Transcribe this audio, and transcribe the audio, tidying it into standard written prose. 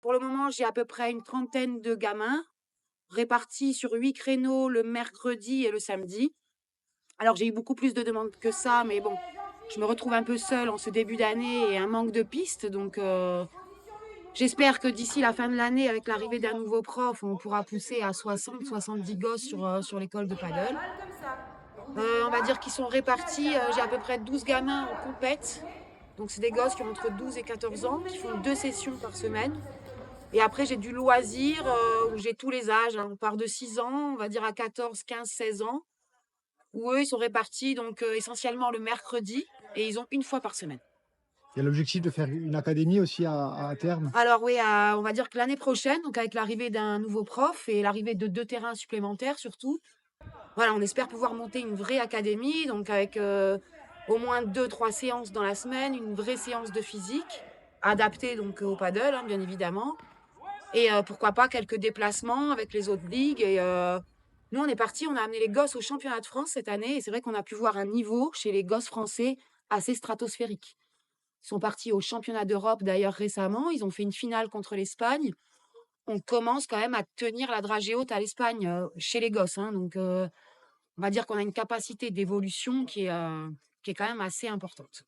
Pour le moment, j'ai à peu près une trentaine de gamins répartis sur 8 créneaux le mercredi et le samedi. Alors j'ai eu beaucoup plus de demandes que ça, mais bon, je me retrouve un peu seule en ce début d'année et un manque de pistes. Donc j'espère que d'ici la fin de l'année, avec l'arrivée d'un nouveau prof, on pourra pousser à 60-70 gosses sur l'école de paddle. On va dire qu'ils sont répartis, j'ai à peu près 12 gamins en compète. Donc c'est des gosses qui ont entre 12 et 14 ans, qui font 2 sessions par semaine. Et après, j'ai du loisir, où j'ai tous les âges, hein. On part de 6 ans, on va dire à 14, 15, 16 ans, où eux, ils sont répartis donc essentiellement le mercredi et ils ont une fois par semaine. Il y a l'objectif de faire une académie aussi à terme? Alors oui, on va dire que l'année prochaine, donc avec l'arrivée d'un nouveau prof et l'arrivée de 2 terrains supplémentaires surtout, voilà, on espère pouvoir monter une vraie académie, donc avec, au moins 2-3 séances dans la semaine, une vraie séance de physique, adaptée donc au paddle, hein, bien évidemment. Et pourquoi pas quelques déplacements avec les autres ligues. Et nous, on est partis, on a amené les gosses au championnat de France cette année. Et c'est vrai qu'on a pu voir un niveau chez les gosses français assez stratosphérique. Ils sont partis au championnat d'Europe d'ailleurs récemment. Ils ont fait une finale contre l'Espagne. On commence quand même à tenir la dragée haute à l'Espagne chez les gosses, hein. Donc, on va dire qu'on a une capacité d'évolution qui est quand même assez importante.